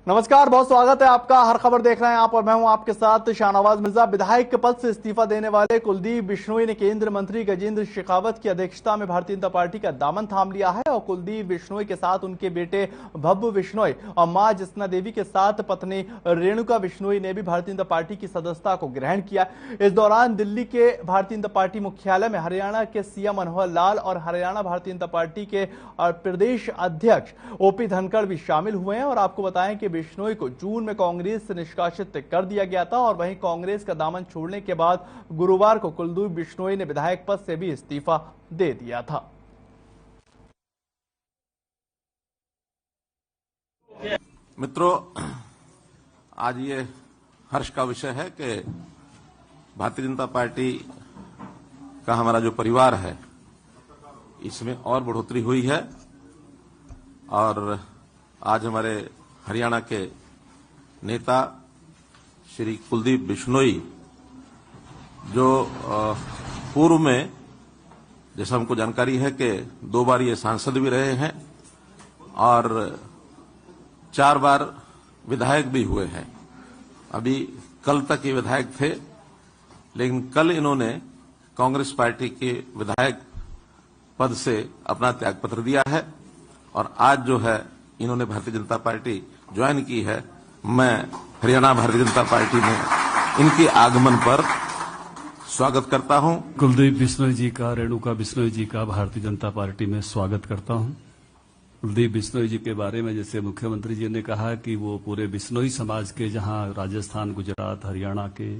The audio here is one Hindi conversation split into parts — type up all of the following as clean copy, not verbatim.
नमस्कार, बहुत स्वागत है आपका। हर खबर देख रहे हैं आप और मैं हूं आपके साथ शाहनवाज मिर्जा। विधायक के पद से इस्तीफा देने वाले कुलदीप बिश्नोई ने केंद्रीय मंत्री गजेंद्र शेखावत की अध्यक्षता में भारतीय जनता पार्टी का दामन थाम लिया है और कुलदीप बिश्नोई के साथ उनके बेटे भव्य बिश्नोई और मां जिस्ना देवी के साथ पत्नी रेणुका बिश्नोई ने भी भारतीय जनता पार्टी की सदस्यता को ग्रहण किया। इस दौरान दिल्ली के भारतीय जनता पार्टी मुख्यालय में हरियाणा के सीएम मनोहर लाल और हरियाणा भारतीय जनता पार्टी के प्रदेश अध्यक्ष ओपी धनखड़ भी शामिल हुए हैं। और आपको बताएं कि बिश्नोई को जून में कांग्रेस से निष्कासित कर दिया गया था और वहीं कांग्रेस का दामन छोड़ने के बाद गुरुवार को कुलदीप बिश्नोई ने विधायक पद से भी इस्तीफा दे दिया था। मित्रों, आज ये हर्ष का विषय है कि भारतीय जनता पार्टी का हमारा जो परिवार है इसमें और बढ़ोतरी हुई है और आज हमारे हरियाणा के नेता श्री कुलदीप बिश्नोई जो पूर्व में जैसा हमको जानकारी है कि 2 बार ये सांसद भी रहे हैं और 4 बार विधायक भी हुए हैं। अभी कल तक ये विधायक थे, लेकिन कल इन्होंने कांग्रेस पार्टी के विधायक पद से अपना त्यागपत्र दिया है और आज जो है इन्होंने भारतीय जनता पार्टी ज्वाइन की है। मैं हरियाणा भारतीय जनता पार्टी में इनके आगमन पर स्वागत करता हूं। कुलदीप बिश्नोई जी का, रेणुका बिश्नोई जी का भारतीय जनता पार्टी में स्वागत करता हूं। कुलदीप बिश्नोई जी के बारे में जैसे मुख्यमंत्री जी ने कहा कि वो पूरे बिश्नोई समाज के, जहां राजस्थान, गुजरात, हरियाणा के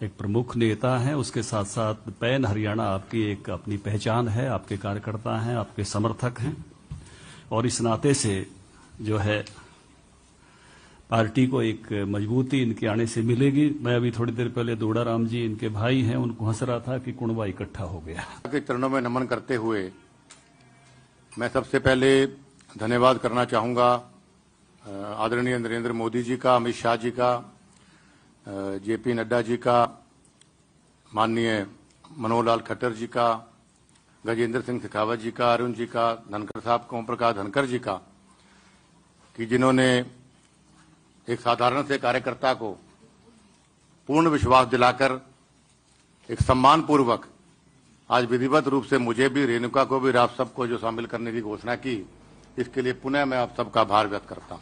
एक प्रमुख नेता हैं, उसके साथ साथ पैन हरियाणा आपकी एक अपनी पहचान है, आपके कार्यकर्ता हैं, आपके समर्थक हैं और इस नाते से जो है पार्टी को एक मजबूती इनके आने से मिलेगी। मैं अभी थोड़ी देर पहले दोड़ाराम जी इनके भाई हैं, उनको हंस रहा था कि कुणबा इकट्ठा हो गया। के चरणों में नमन करते हुए मैं सबसे पहले धन्यवाद करना चाहूंगा आदरणीय नरेंद्र मोदी जी का, अमित शाह जी का, जेपी नड्डा जी का, माननीय मनोहर लाल खट्टर जी का, गजेंद्र सिंह शेखावत जी का, अरुण जी का, धनखड़ साहब, ओम प्रकाश धनखड़ जी का, कि जिन्होंने एक साधारण से कार्यकर्ता को पूर्ण विश्वास दिलाकर एक सम्मान पूर्वक आज विधिवत रूप से मुझे भी, रेणुका को भी, आप सबको जो शामिल करने की घोषणा की, इसके लिए पुनः मैं आप सबका आभार व्यक्त करता हूं।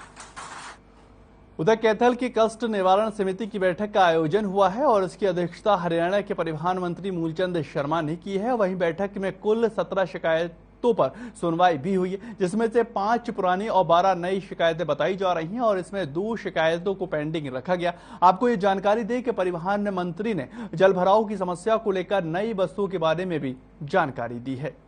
उधर कैथल की कष्ट निवारण समिति की बैठक का आयोजन हुआ है और इसकी अध्यक्षता हरियाणा के परिवहन मंत्री मूलचंद शर्मा ने की है। वहीं बैठक में कुल 17 शिकायतों पर सुनवाई भी हुई है, जिसमें से 5 पुरानी और 12 नई शिकायतें बताई जा रही हैं और इसमें 2 शिकायतों को पेंडिंग रखा गया। आपको ये जानकारी दें कि परिवहन मंत्री ने जलभराव की समस्या को लेकर नई बसों के बारे में भी जानकारी दी है।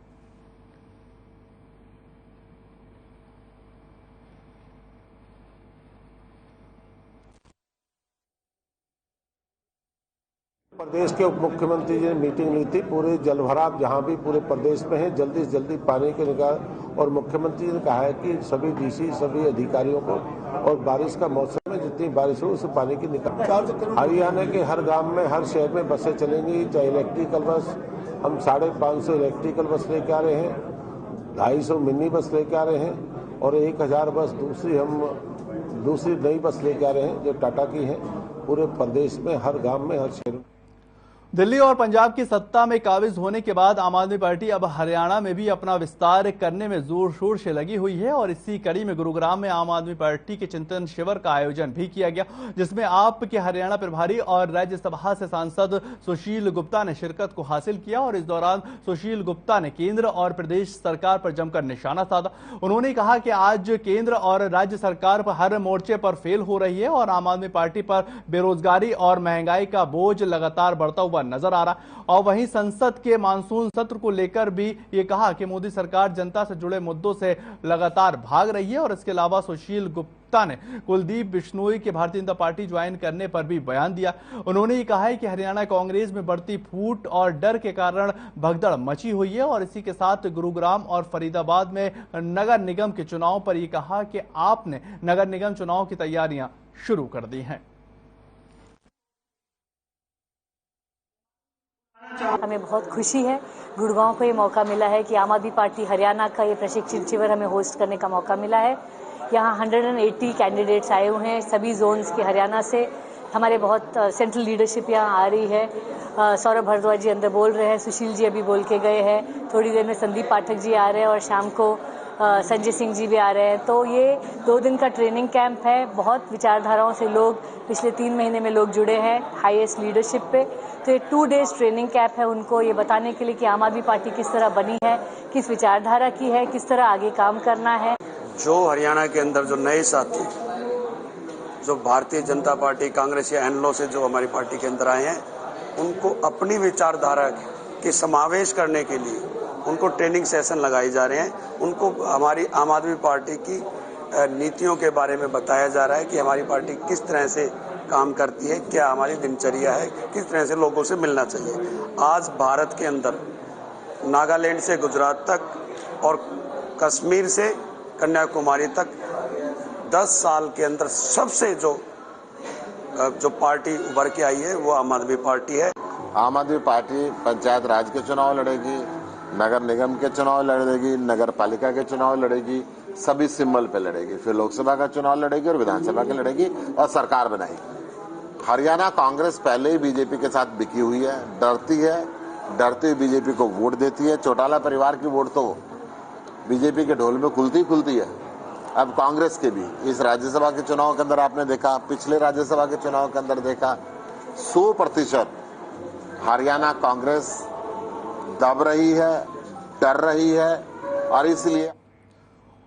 प्रदेश के उप मुख्यमंत्री जी ने मीटिंग ली थी। पूरे जलभराव जहां भी पूरे प्रदेश में है, जल्दी से जल्दी पानी के निकाल, और मुख्यमंत्री ने कहा है कि सभी डीसी, सभी अधिकारियों को, और बारिश का मौसम में जितनी बारिश हो उस पानी की निकाल। हरियाणा के हर गांव में, हर शहर में बसें चलेंगी, चाहे इलेक्ट्रिकल बस। हम 550 इलेक्ट्रिकल बस लेके आ रहे हैं, 250 मिनी बस लेके आ रहे हैं और 1000 बस दूसरी नई बस लेके आ रहे हैं जो टाटा की है। पूरे प्रदेश में हर गांव में, हर शहर में। दिल्ली और पंजाब की सत्ता में काबिज होने के बाद आम आदमी पार्टी अब हरियाणा में भी अपना विस्तार करने में जोर शोर से लगी हुई है और इसी कड़ी में गुरुग्राम में आम आदमी पार्टी के चिंतन शिविर का आयोजन भी किया गया, जिसमें आप के हरियाणा प्रभारी और राज्यसभा से सांसद सुशील गुप्ता ने शिरकत को हासिल किया। और इस दौरान सुशील गुप्ता ने केंद्र और प्रदेश सरकार पर जमकर निशाना साधा। उन्होंने कहा कि आज केंद्र और राज्य सरकार पर हर मोर्चे पर फेल हो रही है और आम आदमी पार्टी पर बेरोजगारी और महंगाई का बोझ लगातार बढ़ता हुआ नजर आ रहा। और वहीं संसद के मानसून सत्र को लेकर भी ये कहा कि मोदी सरकार जनता से जुड़े मुद्दों से लगातार भाग रही है। और इसके अलावा सुशील गुप्ता ने कुलदीप बिश्नोई के भारतीय जनता पार्टी ज्वाइन करने पर भी बयान दिया। उन्होंने ये कहा है कि हरियाणा कांग्रेस में बढ़ती फूट और डर के कारण भगदड़ मची हुई है और इसी के साथ गुरुग्राम और फरीदाबाद में नगर निगम के चुनाव पर यह कहा कि आपने नगर निगम चुनाव की तैयारियां शुरू कर दी हैं। हमें बहुत खुशी है, गुड़गांव को ये मौका मिला है कि आम आदमी पार्टी हरियाणा का ये प्रशिक्षण शिविर हमें होस्ट करने का मौका मिला है। यहाँ 180 कैंडिडेट्स आए हुए हैं सभी जोन्स के, हरियाणा से। हमारे बहुत सेंट्रल लीडरशिप यहाँ आ रही है। सौरभ भारद्वाज जी अंदर बोल रहे हैं, सुशील जी अभी बोल के गए हैं, थोड़ी देर में संदीप पाठक जी आ रहे हैं और शाम को संजय सिंह जी भी आ रहे हैं। तो ये 2 दिन का ट्रेनिंग कैंप है। बहुत विचारधाराओं से लोग पिछले 3 महीने में लोग जुड़े हैं हाईएस्ट लीडरशिप पे। तो ये 2 डेज ट्रेनिंग कैंप है उनको ये बताने के लिए कि आम आदमी पार्टी किस तरह बनी है, किस विचारधारा की है, किस तरह आगे काम करना है। जो हरियाणा के अंदर जो नए साथी जो भारतीय जनता पार्टी, कांग्रेस या एनलो से जो हमारी पार्टी के अंदर आए हैं, उनको अपनी विचारधारा के समावेश करने के लिए उनको ट्रेनिंग सेशन लगाए जा रहे हैं। उनको हमारी आम आदमी पार्टी की नीतियों के बारे में बताया जा रहा है कि हमारी पार्टी किस तरह से काम करती है, क्या हमारी दिनचर्या है, किस तरह से लोगों से मिलना चाहिए। आज भारत के अंदर नागालैंड से गुजरात तक और कश्मीर से कन्याकुमारी तक 10 साल के अंदर सबसे जो पार्टी उभर के आई है वो आम आदमी पार्टी है। आम आदमी पार्टी पंचायत राज के चुनाव लड़ेगी, नगर निगम के चुनाव लड़ेगी, नगर पालिका के चुनाव लड़ेगी, सभी सिंबल पे लड़ेगी, फिर लोकसभा का चुनाव लड़ेगी और विधानसभा के लड़ेगी और सरकार बनाएगी। हरियाणा कांग्रेस पहले ही बीजेपी के साथ बिकी हुई है, डरती हुई बीजेपी को वोट देती है। चौटाला परिवार की वोट तो बीजेपी के ढोल में खुलती है। अब कांग्रेस के भी इस राज्यसभा के चुनाव के अंदर आपने देखा, पिछले राज्यसभा के चुनाव के अंदर देखा, 100% हरियाणा कांग्रेस दब रही है, डर रही है। और इसलिए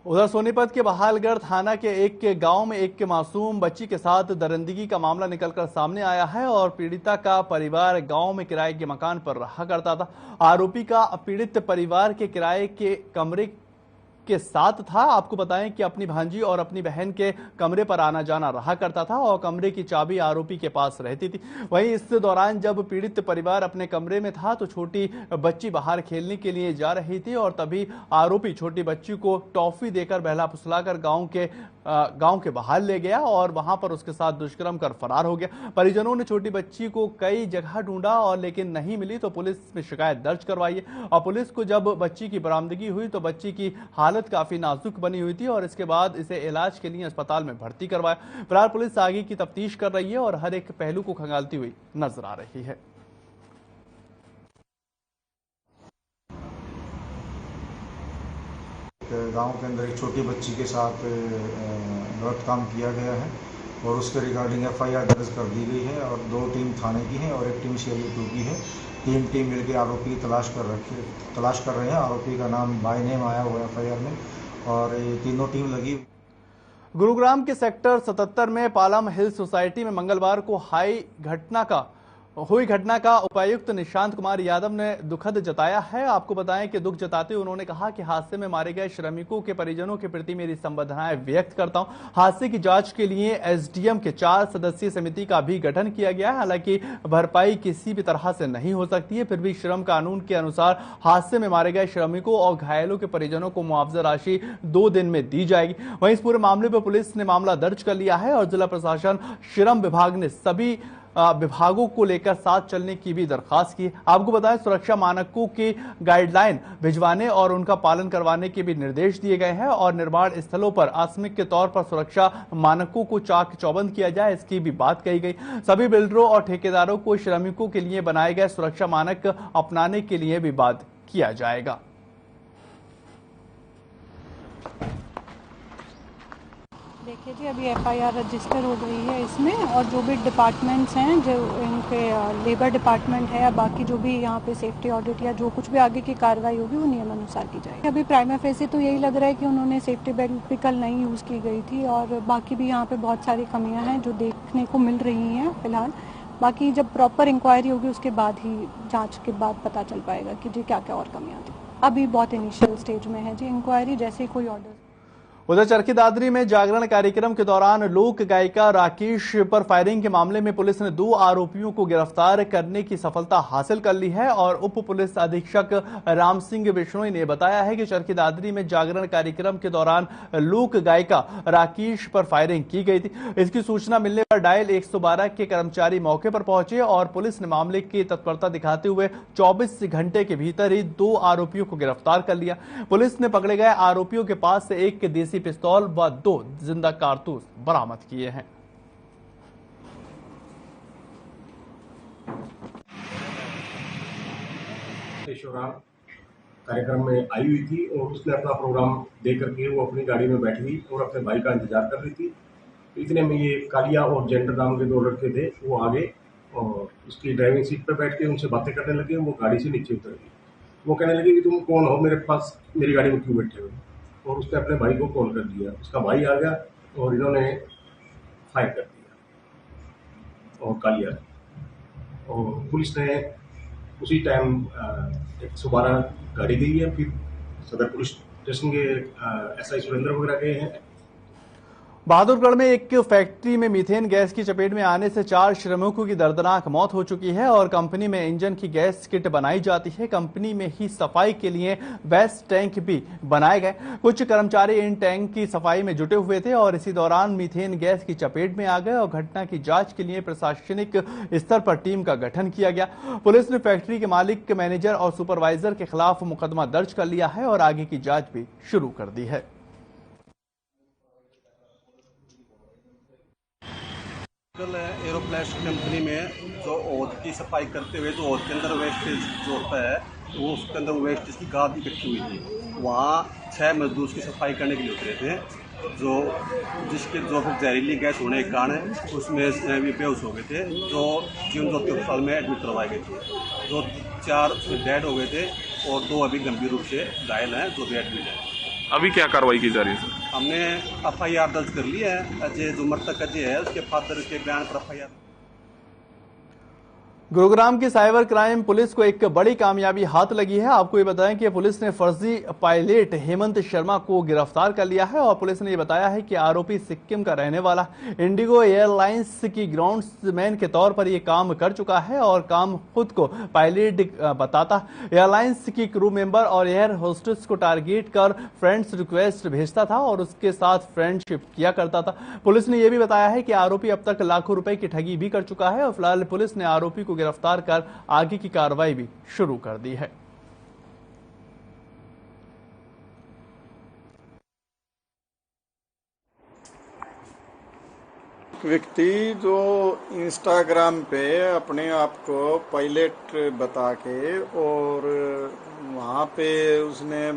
उधर सोनीपत के बहालगढ़ थाना के एक के गांव में एक के मासूम बच्ची के साथ दरिंदगी का मामला निकलकर सामने आया है और पीड़िता का परिवार गांव में किराए के मकान पर रहा करता था। आरोपी का पीड़ित परिवार के किराए के कमरे के साथ था। आपको बताएं कि अपनी भांजी और अपनी बहन के कमरे पर आना जाना रहा करता था और कमरे की चाबी आरोपी के पास रहती थी। वहीं इस दौरान जब पीड़ित परिवार अपने कमरे में था तो छोटी बच्ची बाहर खेलने के लिए जा रही थी और तभी आरोपी छोटी बच्ची को टॉफी देकर बहला फुसलाकर गांव के बाहर ले गया और वहां पर उसके साथ दुष्कर्म कर फरार हो गया। परिजनों ने छोटी बच्ची को कई जगह ढूंढा और लेकिन नहीं मिली तो पुलिस में शिकायत दर्ज करवाई है और पुलिस को जब बच्ची की बरामदगी हुई तो बच्ची की हालत काफी नाजुक बनी हुई थी और इसके बाद इसे इलाज के लिए अस्पताल में भर्ती करवाया। फिलहाल पुलिस आगे की तफ्तीश कर रही है और हर एक पहलू को खंगालती हुई नजर आ रही है। गांव के अंदर एक छोटी बच्ची के साथ गलत काम किया गया है और उसके रिगार्डिंग FIR दर्ज कर दी गई है और 2 टीम थाने की है और 1 टीम CID2 की है। टीम मिलकर आरोपी की तलाश कर रहे हैं। आरोपी का नाम बाय नेम आया हुआ है FIR में और ये तीनों टीम लगी। गुरुग्राम के सेक्टर 77 में पालम हिल सोसाइटी में मंगलवार को हुई घटना का उपायुक्त निशांत कुमार यादव ने दुखद जताया है। आपको बताएं कि दुख जताते उन्होंने कहा कि हादसे में मारे गए श्रमिकों के परिजनों के प्रति मेरी संवेदनाएं व्यक्त करता हूं। हादसे की जांच के लिए SDM के 4 सदस्यीय समिति का भी गठन किया गया है। हालांकि भरपाई किसी भी तरह से नहीं हो सकती है, फिर भी श्रम कानून के अनुसार हादसे में मारे गए श्रमिकों और घायलों के परिजनों को मुआवजा राशि 2 दिन में दी जाएगी। वहीं इस पूरे मामले पर पुलिस ने मामला दर्ज कर लिया है और जिला प्रशासन श्रम विभाग ने सभी विभागों को लेकर साथ चलने की भी दरखास्त की। आपको बताएं सुरक्षा मानकों की गाइडलाइन भिजवाने और उनका पालन करवाने के भी निर्देश दिए गए हैं और निर्माण स्थलों पर आकस्मिक के तौर पर सुरक्षा मानकों को चाक चौबंद किया जाए, इसकी भी बात कही गई। सभी बिल्डरों और ठेकेदारों को श्रमिकों के लिए बनाए गए सुरक्षा मानक अपनाने के लिए भी बात किया जाएगा। देखिए जी, अभी FIR रजिस्टर हो गई है इसमें और जो भी डिपार्टमेंट्स हैं, जो इनके लेबर डिपार्टमेंट है या बाकी जो भी यहाँ पे सेफ्टी ऑडिट या जो कुछ भी आगे की कार्रवाई होगी वो नियमानुसार की जाएगी। अभी प्राइमा फेसी तो यही लग रहा है कि उन्होंने सेफ्टी बेल्ट भी कल नहीं यूज़ की गई थी और बाकी भी यहाँ पे बहुत सारी कमियाँ हैं जो देखने को मिल रही हैं फिलहाल। बाकी जब प्रॉपर इंक्वायरी होगी उसके बाद ही जाँच के बाद पता चल पाएगा कि जी क्या क्या और कमियाँ थी। अभी बहुत इनिशियल स्टेज में है जी इंक्वायरी, जैसे कोई ऑर्डर। उधर चरखी दादरी में जागरण कार्यक्रम के दौरान लोक गायिका राकेश पर फायरिंग के मामले में पुलिस ने 2 आरोपियों को गिरफ्तार करने की सफलता हासिल कर ली है और उप पुलिस अधीक्षक राम सिंह बिश्नोई ने बताया है कि चरखी दादरी में जागरण कार्यक्रम के दौरान लोक गायिका राकेश पर फायरिंग की गई थी। इसकी सूचना मिलने पर डायल 112 के कर्मचारी मौके पर पहुंचे और पुलिस ने मामले की तत्परता दिखाते हुए 24 घंटे के भीतर ही 2 आरोपियों को गिरफ्तार कर लिया। पुलिस ने पकड़े गए आरोपियों के पास से एक देसी देसी पिस्तौल व 2 जिंदा कारतूस बरामद किए हैं। कार्यक्रम में आई हुई थी और उसने अपना प्रोग्राम दे करके वो अपनी गाड़ी में बैठ गई और अपने भाई का इंतजार कर रही थी। इतने में ये कालिया और जेंडर नाम के 2 लड़के थे, वो आगे और उसकी ड्राइविंग सीट पर बैठ के उनसे बातें करने लगे। वो गाड़ी से नीचे उतर गई। वो कहने लगे कि तुम कौन हो, मेरे पास मेरी गाड़ी में क्यों बैठे हो। और उसने अपने भाई को कॉल कर दिया। उसका भाई आ गया और इन्होंने फायर कर दिया और कालिया। और पुलिस ने उसी टाइम 112 गाड़ी गई है। फिर सदर पुलिस स्टेशन के SI सुरेंद्र वगैरह गए हैं। बहादुरगढ़ में एक फैक्ट्री में मीथेन गैस की चपेट में आने से 4 श्रमिकों की दर्दनाक मौत हो चुकी है और कंपनी में इंजन की गैस किट बनाई जाती है। कंपनी में ही सफाई के लिए वेस्ट टैंक भी बनाए गए। कुछ कर्मचारी इन टैंक की सफाई में जुटे हुए थे और इसी दौरान मीथेन गैस की चपेट में आ गए और घटना की जांच के लिए प्रशासनिक स्तर पर टीम का गठन किया गया। पुलिस ने फैक्ट्री के मालिक, मैनेजर और सुपरवाइजर के खिलाफ मुकदमा दर्ज कर लिया है और आगे की जांच भी शुरू कर दी है। एरोप्लास्ट कंपनी में जो औद की सफाई करते हुए जो औद के अंदर वेस्टेज जो होता है वो उसके अंदर वेस्टेज की गाद इकट्ठी हुई थी। वहाँ 6 मजदूर की सफाई करने के लिए उतरे थे, जिसके जो फिर जहरीली गैस होने के कारण उसमें भी बेहोश हो गए थे, जो जीवन ज्योति अस्पताल में एडमिट करवाए गए थे। जो 4 डेड हो गए थे और 2 अभी गंभीर रूप से घायल हैं, जो भी एडमिट है। अभी क्या कार्रवाई की जा रही है सर? हमने FIR दर्ज कर ली है। अजय जो मृतक अजय है उसके फादर के बयान पर FIR। गुरुग्राम की साइबर क्राइम पुलिस को एक बड़ी कामयाबी हाथ लगी है। आपको ये बताएं कि पुलिस ने फर्जी पायलट हेमंत शर्मा को गिरफ्तार कर लिया है और पुलिस ने ये बताया है कि आरोपी सिक्किम का रहने वाला इंडिगो एयरलाइंस की ग्राउंड्समैन के तौर पर ये काम कर चुका है और काम खुद को पायलट बताता। एयरलाइंस की क्रू मेंबर और एयर होस्टेस को टारगेट कर फ्रेंड्स रिक्वेस्ट भेजता था और उसके साथ फ्रेंडशिप किया करता था। पुलिस ने यह भी बताया है कि आरोपी अब तक लाखों रुपए की ठगी भी कर चुका है और फिलहाल पुलिस ने आरोपी को गिरफ्तार कर आगे की कार्रवाई भी शुरू कर दी है। व्यक्ति जो इंस्टाग्राम पे अपने आप को पायलट बता के और वहाँ पे उसने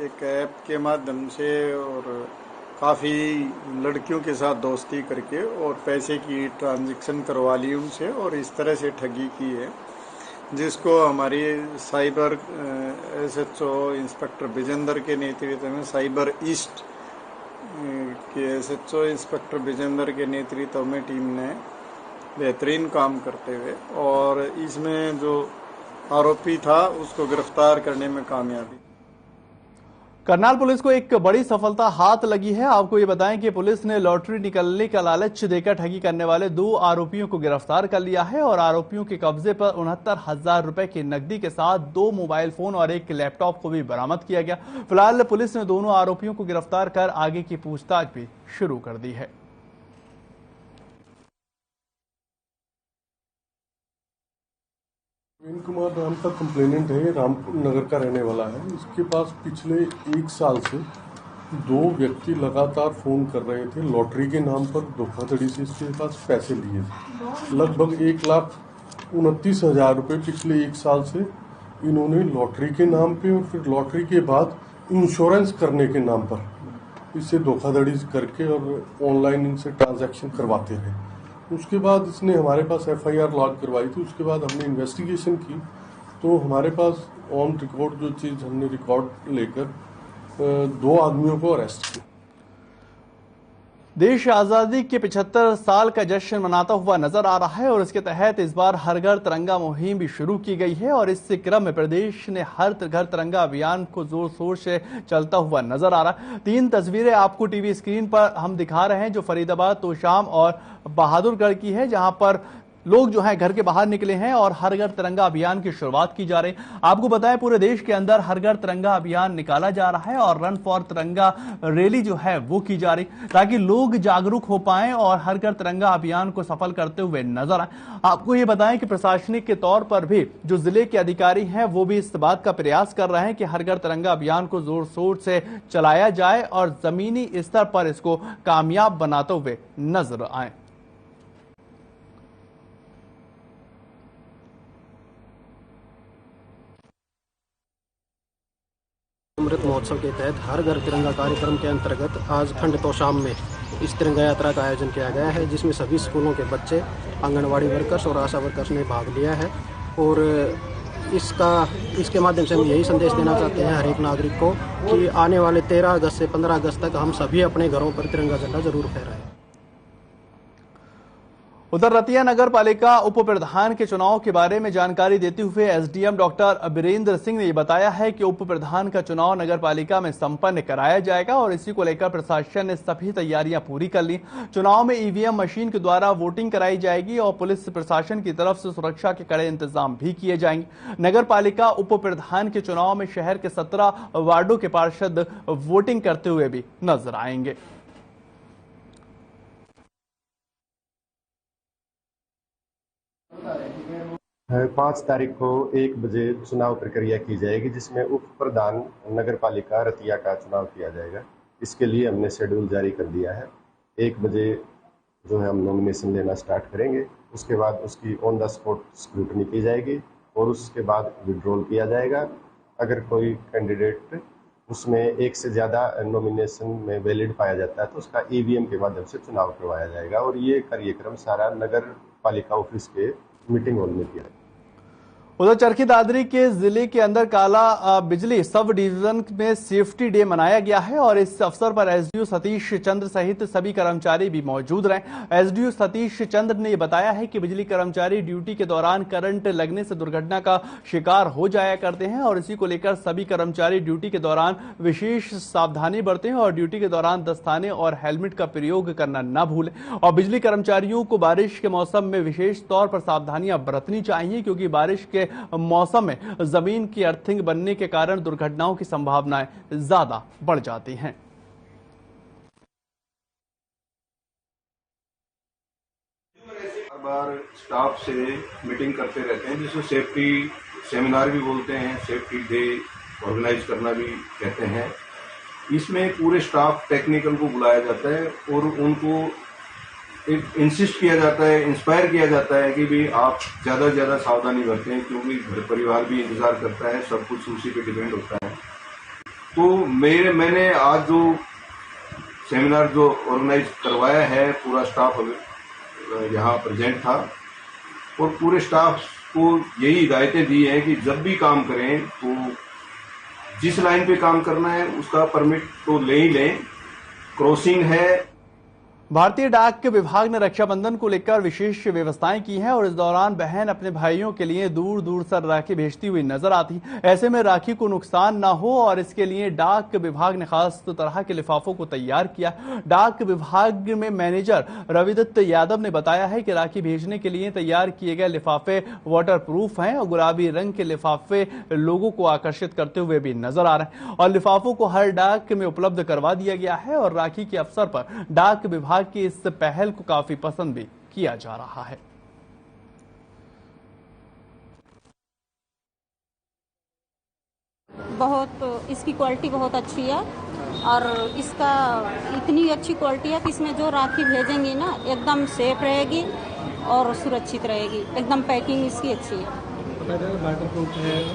एक ऐप के माध्यम से और काफ़ी लड़कियों के साथ दोस्ती करके और पैसे की ट्रांजैक्शन करवा ली उनसे और इस तरह से ठगी की है, जिसको हमारी साइबर SHO इंस्पेक्टर विजेंद्र के नेतृत्व में साइबर ईस्ट के SHO इंस्पेक्टर विजेंद्र के नेतृत्व में टीम ने बेहतरीन काम करते हुए और इसमें जो आरोपी था उसको गिरफ्तार करने में कामयाबी। करनाल पुलिस को एक बड़ी सफलता हाथ लगी है। आपको ये बताएं कि पुलिस ने लॉटरी निकलने का लालच देकर ठगी करने वाले 2 आरोपियों को गिरफ्तार कर लिया है और आरोपियों के कब्जे पर 69,000 रुपए की नकदी के साथ 2 मोबाइल फोन और एक लैपटॉप को भी बरामद किया गया। फिलहाल पुलिस ने दोनों आरोपियों को गिरफ्तार कर आगे की पूछताछ भी शुरू कर दी है। प्रवीण कुमार नाम का कंप्लेनेंट है, रामपुर नगर का रहने वाला है। इसके पास पिछले 1 साल से 2 व्यक्ति लगातार फोन कर रहे थे, लॉटरी के नाम पर धोखाधड़ी से इसके पास पैसे लिए थे। लगभग 1,29,000 रुपये पिछले 1 साल से इन्होंने लॉटरी के नाम पे और फिर लॉटरी के बाद इंश्योरेंस करने के नाम पर इससे धोखाधड़ी करके और ऑनलाइन इनसे ट्रांजैक्शन करवाते रहे। उसके बाद इसने हमारे पास FIR लॉग करवाई थी। उसके बाद हमने इन्वेस्टिगेशन की तो हमारे पास ऑन रिकॉर्ड जो चीज हमने रिकॉर्ड लेकर 2 आदमियों को अरेस्ट किया। देश आजादी के 75 साल का जश्न मनाता हुआ नजर आ रहा है और इसके तहत इस बार हर घर तिरंगा मुहिम भी शुरू की गई है और इस क्रम में प्रदेश ने हर घर तिरंगा अभियान को जोर शोर से चलता हुआ नजर आ रहा है। 3 तस्वीरें आपको टीवी स्क्रीन पर हम दिखा रहे हैं जो फरीदाबाद, तोशाम और बहादुरगढ़ की है, जहां पर लोग जो है घर के बाहर निकले हैं और हर घर तिरंगा अभियान की शुरुआत की जा रही है। आपको बताएं पूरे देश के अंदर हर घर तिरंगा अभियान निकाला जा रहा है और रन फॉर तिरंगा रैली जो है वो की जा रही ताकि लोग जागरूक हो पाएं और हर घर तिरंगा अभियान को सफल करते हुए नजर आए। आपको ये बताएं कि प्रशासनिक के तौर पर भी जो जिले के अधिकारी हैं वो भी इस बात का प्रयास कर रहे हैं कि हर घर तिरंगा अभियान को जोर शोर से चलाया जाए और जमीनी स्तर पर इसको कामयाब बनाते हुए नजर आए। अमृत महोत्सव के तहत हर घर तिरंगा कार्यक्रम के अंतर्गत आज खंड तोशाम में इस तिरंगा यात्रा का आयोजन किया गया है, जिसमें सभी स्कूलों के बच्चे, आंगनवाड़ी वर्कर्स और आशा वर्कर्स ने भाग लिया है। और इसके माध्यम से हम यही संदेश देना चाहते हैं हर एक नागरिक को कि आने वाले 13 अगस्त से 15 अगस्त तक हम सभी अपने घरों पर तिरंगा झंडा जरूर फहराएं। उधर रतिया नगर पालिका उप प्रधान के चुनाव के बारे में जानकारी देते हुए एसडीएम डॉक्टर बीरेंद्र सिंह ने बताया है कि उप प्रधान का चुनाव नगर पालिका में संपन्न कराया जाएगा और इसी को लेकर प्रशासन ने सभी तैयारियां पूरी कर ली। चुनाव में ईवीएम मशीन के द्वारा वोटिंग कराई जाएगी और पुलिस प्रशासन की तरफ से सुरक्षा के कड़े इंतजाम भी किए जाएंगे। नगर पालिका उप प्रधान के चुनाव में शहर के 17 वार्डों के पार्षद वोटिंग करते हुए भी नजर आएंगे। 5 तारीख को 1 बजे चुनाव प्रक्रिया की जाएगी, जिसमें उप प्रधान नगर पालिका रतिया का चुनाव किया जाएगा। इसके लिए हमने शेड्यूल जारी कर दिया है। 1 बजे जो है हम नॉमिनेशन लेना स्टार्ट करेंगे, उसके बाद उसकी ऑन द स्पॉट स्क्रूटनी की जाएगी और उसके बाद विड्रॉल किया जाएगा। अगर कोई कैंडिडेट उसमें एक से ज़्यादा नॉमिनेशन में वैलिड पाया जाता है तो उसका ईवीएम के माध्यम से चुनाव करवाया जाएगा और ये कार्यक्रम सारा नगर पालिका ऑफिस के मीटिंग हॉल में किया। उधर चरखी दादरी के जिले के अंदर काला बिजली सब डिवीजन में सेफ्टी डे मनाया गया है और इस अवसर पर एसडीओ सतीश चंद्र सहित सभी कर्मचारी भी मौजूद रहे। एसडीओ सतीश चंद्र ने बताया है कि बिजली कर्मचारी ड्यूटी के दौरान करंट लगने से दुर्घटना का शिकार हो जाया करते हैं और इसी को लेकर सभी कर्मचारी ड्यूटी के दौरान विशेष सावधानी बरतें और ड्यूटी के दौरान दस्ताने और हेलमेट का प्रयोग करना न भूलें। और बिजली कर्मचारियों को बारिश के मौसम में विशेष तौर पर सावधानियां बरतनी चाहिए, क्योंकि बारिश के मौसम में जमीन की अर्थिंग बनने के कारण दुर्घटनाओं की संभावनाएं ज्यादा बढ़ जाती हैं। हर बार स्टाफ से मीटिंग करते रहते हैं, जिसको सेफ्टी सेमिनार भी बोलते हैं, सेफ्टी डे ऑर्गेनाइज करना भी कहते हैं। इसमें पूरे स्टाफ टेक्निकल को बुलाया जाता है और उनको एक इंसिस्ट किया जाता है, इंस्पायर किया जाता है कि भी आप ज़्यादा से ज़्यादा सावधानी बरतें, क्योंकि घर परिवार भी इंतजार करता है, सब कुछ उसी पे डिपेंड होता है। तो मैंने आज जो सेमिनार जो ऑर्गेनाइज करवाया है, पूरा स्टाफ यहाँ प्रेजेंट था और पूरे स्टाफ को यही हिदायतें दी है कि जब भी काम करें तो जिस लाइन पे काम करना है उसका परमिट तो ले ही लें। क्रॉसिंग है। भारतीय डाक विभाग ने रक्षाबंधन को लेकर विशेष व्यवस्थाएं की हैं और इस दौरान बहन अपने भाइयों के लिए दूर दूर से राखी भेजती हुई नजर आती। ऐसे में राखी को नुकसान न हो और इसके लिए डाक विभाग ने खास तरह के लिफाफों को तैयार किया। डाक विभाग में मैनेजर रविदत्त यादव ने बताया है कि राखी भेजने के लिए तैयार किए गए लिफाफे वाटर प्रूफ हैं और गुलाबी रंग के लिफाफे लोगों को आकर्षित करते हुए भी नजर आ रहे हैं और लिफाफों को हर डाक में उपलब्ध करवा दिया गया है और राखी के अवसर पर डाक विभाग की इस पहल को काफी पसंद भी किया जा रहा है। बहुत इसकी क्वालिटी बहुत अच्छी है और इसका इतनी अच्छी क्वालिटी है कि इसमें जो राखी भेजेंगे ना एकदम सेफ रहेगी और सुरक्षित रहेगी। एकदम पैकिंग इसकी अच्छी है।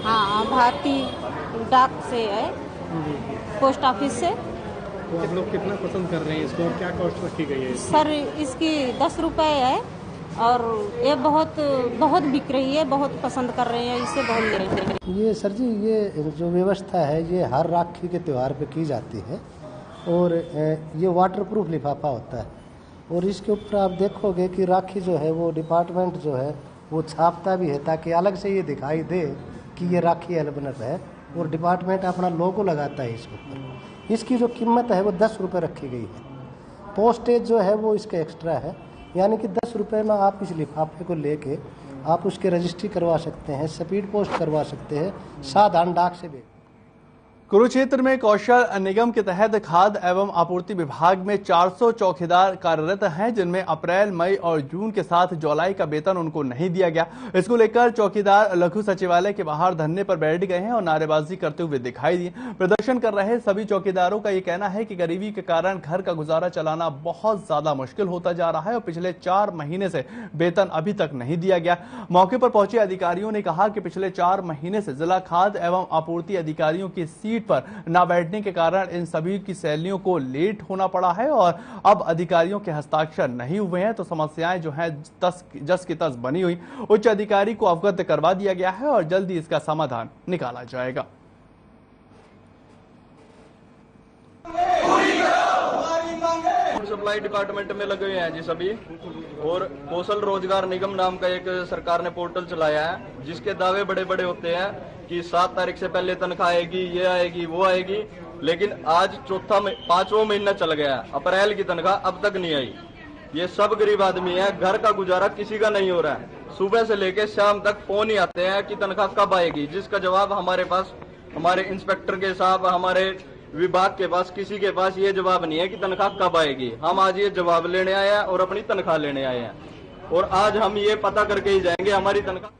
हाँ, भारतीय डाक से है, पोस्ट ऑफिस से। तो आप लोग कितना पसंद कर रहे हैं इसको, क्या कॉस्ट रखी गई है? सर इसकी 10 रुपए है और ये बहुत बिक रही है, बहुत पसंद कर रहे हैं, इससे बहुत ले रहे हैं। ये सर जी, ये जो व्यवस्था है ये हर राखी के त्यौहार पे की जाती है और ये वाटरप्रूफ लिफाफा होता है और इसके ऊपर आप देखोगे कि राखी जो है वो डिपार्टमेंट जो है वो छापता भी है ताकि अलग से ये दिखाई दे कि ये राखी एल्बनर है और डिपार्टमेंट अपना लोगो लगाता है इसके ऊपर। इसकी जो कीमत है वो 10 रुपये रखी गई है। पोस्टेज जो है वो इसका एक्स्ट्रा है। यानी कि 10 रुपये में आप इस लिफाफे को लेके आप उसकी रजिस्ट्री करवा सकते हैं, स्पीड पोस्ट करवा सकते हैं, साधारण डाक से भी। कुरुक्षेत्र में कौशल निगम के तहत खाद्य एवं आपूर्ति विभाग में 400 चौकीदार कार्यरत हैं, जिनमें अप्रैल, मई और जून के साथ जुलाई का वेतन उनको नहीं दिया गया। इसको लेकर चौकीदार लघु सचिवालय के बाहर धरने पर बैठ गए हैं और नारेबाजी करते हुए दिखाई दिए। प्रदर्शन कर रहे सभी चौकीदारों का ये कहना है कि गरीबी के कारण घर का गुजारा चलाना बहुत ज्यादा मुश्किल होता जा रहा है और पिछले 4 महीने से वेतन अभी तक नहीं दिया गया। मौके पर पहुंचे अधिकारियों ने कहा कि पिछले 4 महीने से जिला खाद्य एवं आपूर्ति अधिकारियों की सीट पर न बैठने के कारण इन सभी की सैलरियों को लेट होना पड़ा है और अब अधिकारियों के हस्ताक्षर नहीं हुए हैं तो समस्याएं जो हैं जस की तस बनी हुई। उच्च अधिकारी को अवगत करवा दिया गया है और जल्दी इसका समाधान निकाला जाएगा। सप्लाई डिपार्टमेंट में लगे हुए हैं जी सभी, और कौशल रोजगार निगम नाम का एक सरकार ने पोर्टल चलाया है जिसके दावे बड़े बड़े होते हैं कि 7 तारीख से पहले तनख्वाह आएगी, ये आएगी, वो आएगी, लेकिन आज 5वां महीना चल गया, अप्रैल की तनख्वाह अब तक नहीं आई। ये सब गरीब आदमी है, घर का गुजारा किसी का नहीं हो रहा है। सुबह से लेकर शाम तक फोन ही आते हैं कि तनख्वाह कब आएगी, जिसका जवाब हमारे पास, हमारे इंस्पेक्टर के साहब, हमारे विभाग के पास, किसी के पास ये जवाब नहीं है कि तनख्वाह कब आएगी। हम आज ये जवाब लेने आए हैं और अपनी तनख्वाह लेने आए हैं, और आज हम ये पता करके ही जाएंगे हमारी तनख्वाह।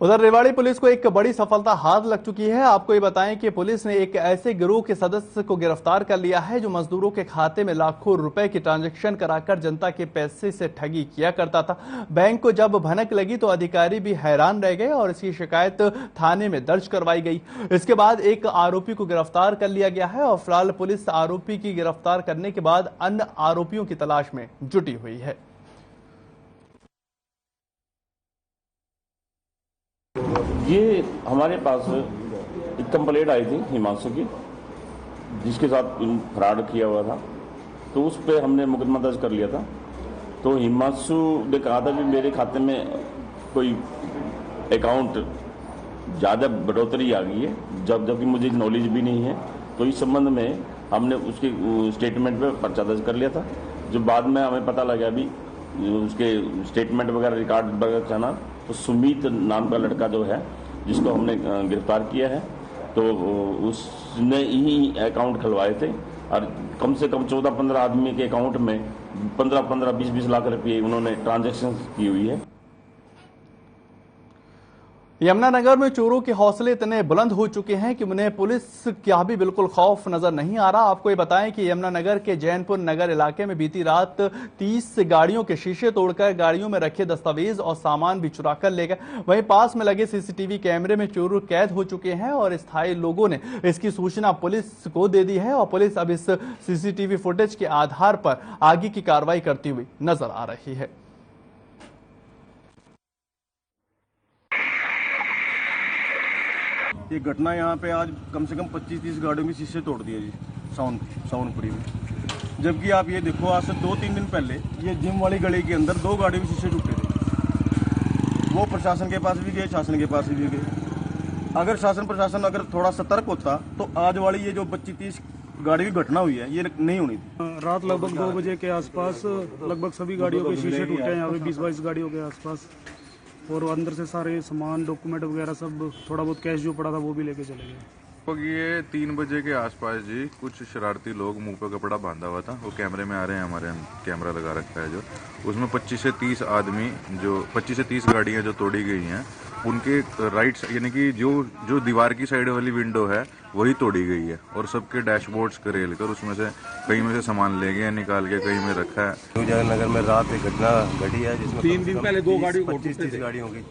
उधर रेवाड़ी पुलिस को एक बड़ी सफलता हाथ लग चुकी है। आपको ये बताएं कि पुलिस ने एक ऐसे गिरोह के सदस्य को गिरफ्तार कर लिया है जो मजदूरों के खाते में लाखों रुपए की ट्रांजैक्शन कराकर जनता के पैसे से ठगी किया करता था। बैंक को जब भनक लगी तो अधिकारी भी हैरान रह गए और इसकी शिकायत थाने में दर्ज करवाई गई। इसके बाद एक आरोपी को गिरफ्तार कर लिया गया है और फिलहाल पुलिस आरोपी की गिरफ्तार करने के बाद अन्य आरोपियों की तलाश में जुटी हुई है। ये हमारे पास एक कंप्लेंट आई थी हिमांशु की, जिसके साथ फ्रॉड किया हुआ था, तो उस पर हमने मुकदमा दर्ज कर लिया था। तो हिमांशु ने कहा था कि मेरे खाते में कोई अकाउंट ज़्यादा बढ़ोतरी आ गई है, जबकि मुझे नॉलेज भी नहीं है। तो इस संबंध में हमने उसके स्टेटमेंट पे पर्चा दर्ज कर लिया था। जो बाद में हमें पता लगा भी उसके स्टेटमेंट वगैरह रिकॉर्ड वगैरह जाना, तो सुमित नाम का लड़का जो है जिसको हमने गिरफ्तार किया है, तो उसने ही अकाउंट खुलवाए थे और कम से कम 14-15 आदमी के अकाउंट में 15-15, 20-20 लाख रुपए उन्होंने ट्रांजैक्शन की हुई है। यमुनानगर में चोरों के हौसले इतने बुलंद हो चुके हैं कि उन्हें पुलिस का भी बिल्कुल खौफ नजर नहीं आ रहा। आपको ये बताएं कि यमुनानगर के जैनपुर नगर इलाके में बीती रात 30 गाड़ियों के शीशे तोड़कर गाड़ियों में रखे दस्तावेज और सामान भी चुरा कर ले गए। वहीं पास में लगे सीसीटीवी कैमरे में चोर कैद हो चुके हैं और स्थायी लोगों ने इसकी सूचना पुलिस को दे दी है और पुलिस अब इस सीसीटीवी फुटेज के आधार पर आगे की कार्रवाई करती हुई नजर आ रही है। ये घटना यहाँ पे आज कम से कम 25-30 गाड़ियों के शीशे तोड़ दिए जी सावनपुरी में। जबकि आप ये देखो, आज से 2-3 दिन पहले ये जिम वाली गली के अंदर 2 गाड़ियों के शीशे टूटे थे। वो प्रशासन के पास भी गए, शासन के पास भी गए। अगर शासन प्रशासन अगर थोड़ा सतर्क होता तो आज वाली ये जो 25-30 गाड़ी की घटना हुई है ये नहीं होनी थी। रात लगभग 2 बजे के आसपास लगभग सभी गाड़ियों के शीशे टूटे हैं यहाँ पे, 20-22 गाड़ियों के आसपास, और अंदर से सारे सामान, डॉक्यूमेंट वगैरह सब, थोड़ा बहुत कैश जो पड़ा था वो भी लेके चले गए। ये 3 बजे के आसपास जी कुछ शरारती लोग, मुंह पे कपड़ा बांधा हुआ था, वो कैमरे में आ रहे हैं, हमारे कैमरा लगा रखा है जो, उसमें 25 से 30 आदमी, जो 25 से 30 गाड़ियां जो तोड़ी गई हैं, उनके राइट यानी कि जो दीवार की साइड वाली विंडो है वही तोड़ी गई है और सबके डैशबोर्ड्स करेल कर उसमें से कहीं में से सामान ले गए, निकाल के कहीं में रखा है। नगर में रात एक घटना घटी है जिसमें 3 दिन पहले 2 गाड़ी 25-30 गाड़ियों की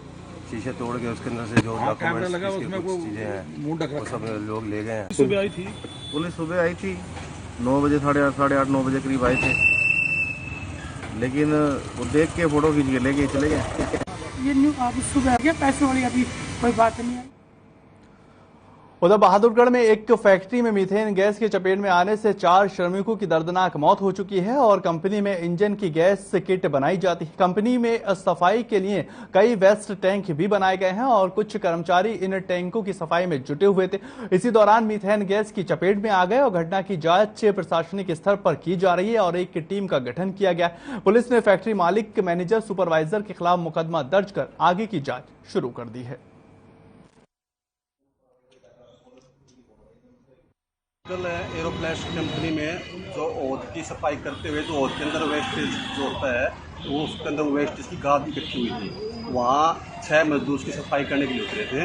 शीशे तोड़ के उसके अंदर से जो डॉक्यूमेंट्स चीजें हैं वो सब लोग ले गए हैं। सुबह आई थी पुलिस, सुबह आई थी 9 बजे, 8:30, 9 बजे करीब आए थे, लेकिन वो देख के फोटो खींच के ले गए, चले गए। ये न्यू अभी सुबह आ गया, पैसे वाली अभी कोई बात नहीं है। उधर बहादुरगढ़ में एक फैक्ट्री में मीथेन गैस की चपेट में आने से 4 श्रमिकों की दर्दनाक मौत हो चुकी है और कंपनी में इंजन की गैस किट बनाई जाती है। कंपनी में सफाई के लिए कई वेस्ट टैंक भी बनाए गए हैं और कुछ कर्मचारी इन टैंकों की सफाई में जुटे हुए थे। इसी दौरान मीथेन गैस की चपेट में आ गए और घटना की जांच प्रशासनिक स्तर पर की जा रही है और एक टीम का गठन किया गया। पुलिस ने फैक्ट्री मालिक, मैनेजर, सुपरवाइजर के खिलाफ मुकदमा दर्ज कर आगे की जांच शुरू कर दी है। कल एरोप्लेस्ट कंपनी में जो ओद की सफाई करते हुए जो ओद के अंदर वेस्टेज जो होता है वो उसके अंदर वेस्टेज की गाद इकट्ठी हुई थी। वहाँ 6 मजदूर की सफाई करने के लिए उतरे थे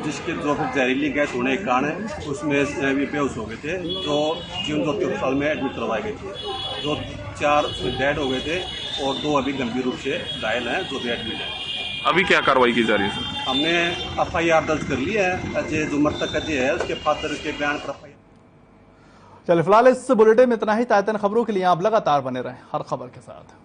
जिसके जो फिर जहरीली गैस होने के कारण उसमें बेहोश हो गए थे, जो जीवन ज्योति अस्पताल में एडमिट करवाए गए थे। जो 4 डेड हो गए थे और 2 अभी गंभीर रूप से घायल हैं जो भी एडमिट है। अभी क्या कार्रवाई की जा रही है सर? हमने FIR दर्ज कर ली है। अजय जो मृतक अजय है उसके फादर के बयान पर FIR। चलिए फिलहाल इस बुलेटिन में इतना ही। ताज़ा खबरों के लिए आप लगातार बने रहें हर खबर के साथ।